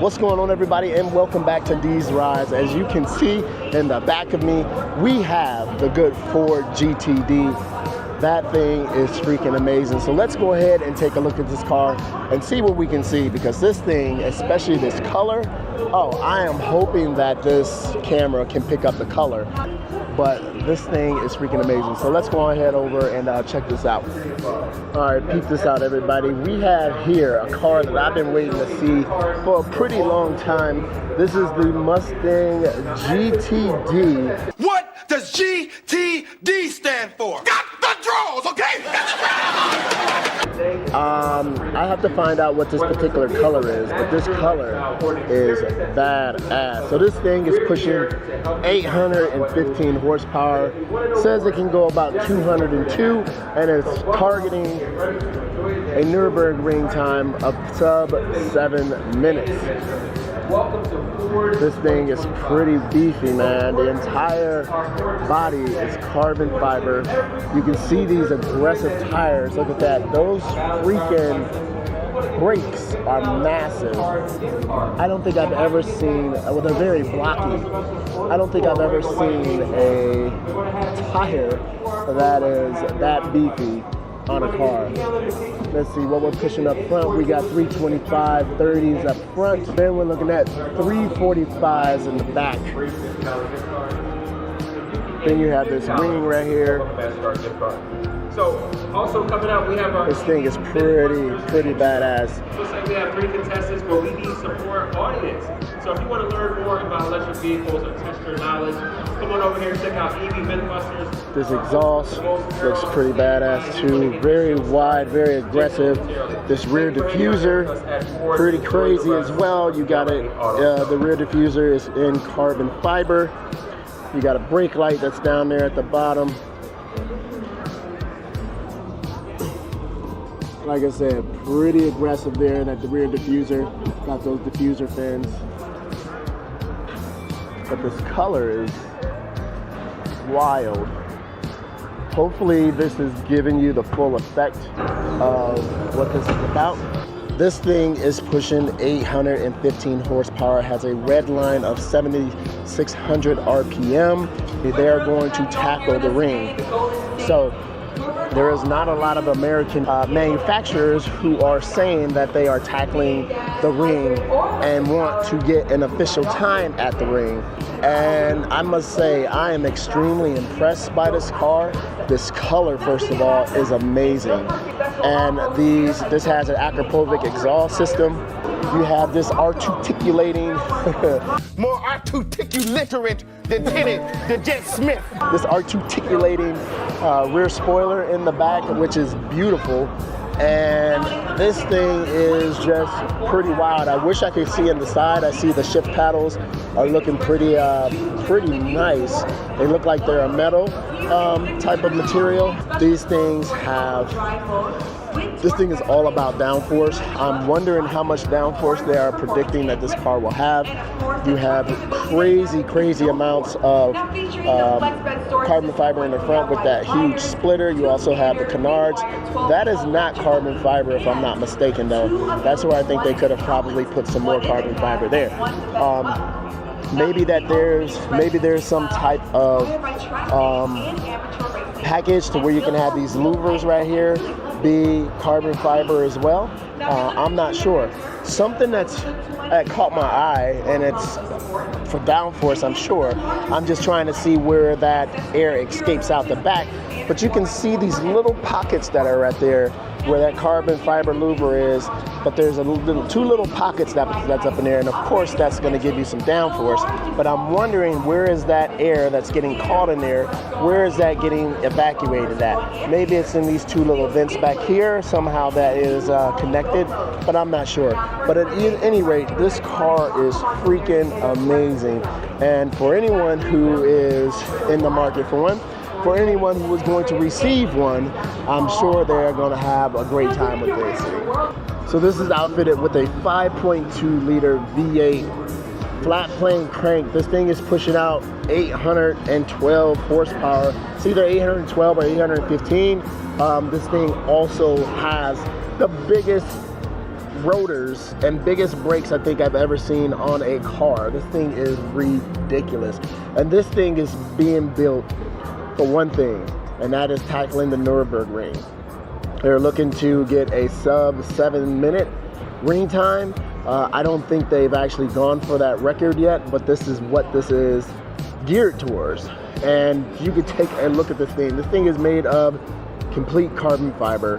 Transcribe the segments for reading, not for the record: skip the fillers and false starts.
What's going on, everybody, and welcome back to D's Rides. As you can see in the back of me, we have the good Ford GTD. That thing is freaking amazing. So let's go ahead and take a look at this car and see what we can see, because this thing, especially this color, oh, I am hoping that this camera can pick up the color. But this thing is freaking amazing. So let's go ahead over and check this out. All right, peep this out, everybody. We have here a car that I've been waiting to see for a pretty long time. This is the Mustang GTD. What does GTD stand for? Got the draws, okay? I have to find out what this particular color is, but this color is badass. So this thing is pushing 815 horsepower. It says it can go about 202, and it's targeting a Nürburgring time of sub 7 minutes. This thing is pretty beefy, man. The entire body is carbon fiber. You can see these aggressive tires. Look at that. Those freaking brakes are massive. I don't think I've ever seen, well, they're very blocky. I don't think I've ever seen a tire that is that beefy on a car. Let's see what we're pushing up front. We got 325 30s up front. Then we're looking at 345s in the back. Then you have this wing right here. So, also coming up, we have our... This thing is pretty badass. Looks like we have 3 contestants, but we need some more audience. So if you want to learn more about electric vehicles or test your knowledge, come on over here and check out EV Mythbusters. This exhaust looks pretty badass too. Very wide, very aggressive. This rear diffuser, pretty crazy as well. You got it, the rear diffuser is in carbon fiber. You got a brake light that's down there at the bottom. Like I said, pretty aggressive there at the rear diffuser. Got those diffuser fins. But this color is wild. Hopefully this is giving you the full effect of what this is about. This thing is pushing 815 horsepower, has a red line of 7,600 RPM. They are going to tackle the ring. So there is not a lot of American manufacturers who are saying that they are tackling the ring and want to get an official time at the ring. And I must say, I am extremely impressed by this car. This color, first of all, is amazing. And this has an Akrapovic exhaust system. You have this articulating, More articulate than the Jet Smith. this articulating rear spoiler in the back, which is beautiful. And this thing is just pretty wild. I wish I could see in the side. I see the shift paddles are looking pretty nice. They look like they're a metal type of material. These things have, this thing is all about downforce. I'm wondering how much downforce they are predicting that this car will have. You have crazy amounts of carbon fiber in the front with that huge splitter. You also have the canards. That is not carbon fiber, if I'm not mistaken, though. That's where I think they could have probably put some more carbon fiber there. Maybe there's some type of package to where you can have these louvers right here be carbon fiber as well. I'm not sure. Something that caught my eye, and it's for downforce, I'm sure. I'm just trying to see where that air escapes out the back. But you can see these little pockets that are right there where that carbon fiber louver is, but there's two little pockets that's up in there, and of course that's going to give you some downforce. But I'm wondering, where is that air that's getting caught in there? Where is that getting evacuated at? Maybe it's in these 2 little vents back here. Somehow that is connected, but I'm not sure. But at any rate, this car is freaking amazing. And for anyone who is in the market for one, for anyone who is going to receive one, I'm sure they're going to have a great time with this. So this is outfitted with a 5.2 liter V8 flat plane crank. This thing is pushing out 812 horsepower. It's either 812 or 815. This thing also has the biggest rotors and biggest brakes I think I've ever seen on a car. This thing is ridiculous. And this thing is being built for one thing, and that is tackling the Nürburgring. They're looking to get a sub 7-minute ring time. I don't think they've actually gone for that record yet, but this is what this is geared towards. And you could take a look at this thing. This thing is made of complete carbon fiber.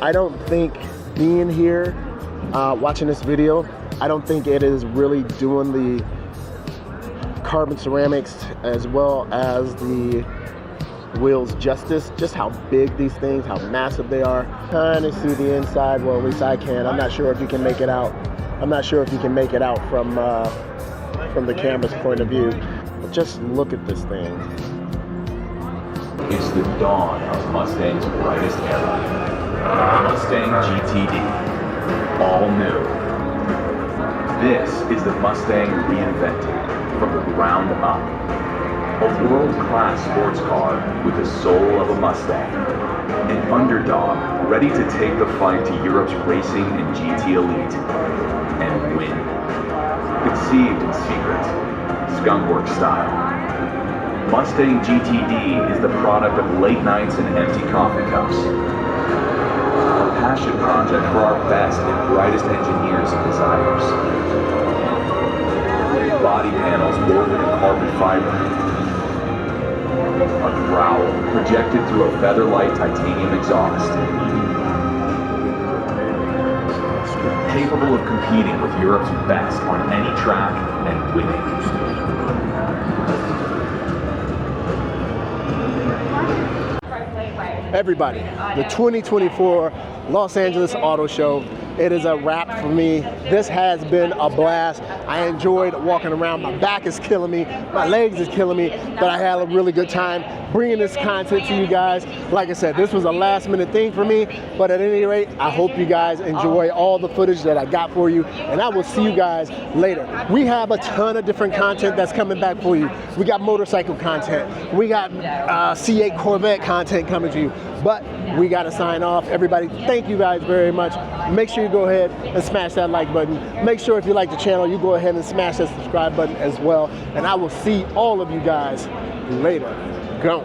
I don't think being here, watching this video, I don't think it is really doing the carbon ceramics as well as the wheels justice. Just how big these things, how massive they are. Trying to see the inside, well, at least I can. I'm not sure if you can make it out. I'm not sure if you can make it out from the camera's point of view. But just look at this thing. It's the dawn of Mustang's brightest era. Mustang GTD. All new. This is the Mustang reinvented from the ground up. A world-class sports car with the soul of a Mustang. An underdog ready to take the fight to Europe's racing and GT elite. And win. Conceived in secret. Skunkworks style. Mustang GTD is the product of late nights and empty coffee cups. A passion project for our best and brightest engineers and designers. Body panels woven in carbon fiber. A growl projected through a feather-light titanium exhaust. Capable of competing with Europe's best on any track and winning. Everybody, the 2024 Los Angeles Auto Show, it is a wrap for me. This has been a blast. I enjoyed walking around. My back is killing me, my legs is killing me, but I had a really good time bringing this content to you guys. Like I said, this was a last minute thing for me, but at any rate, I hope you guys enjoy all the footage that I got for you, and I will see you guys later. We have a ton of different content that's coming back for you. We got motorcycle content. We got C8 Corvette content coming to you, but we got to sign off. Everybody, thank you guys very much. Make sure you go ahead and smash that like button. Make sure if you like the channel, you go ahead and smash that subscribe button as well. And I will see all of you guys later. Go.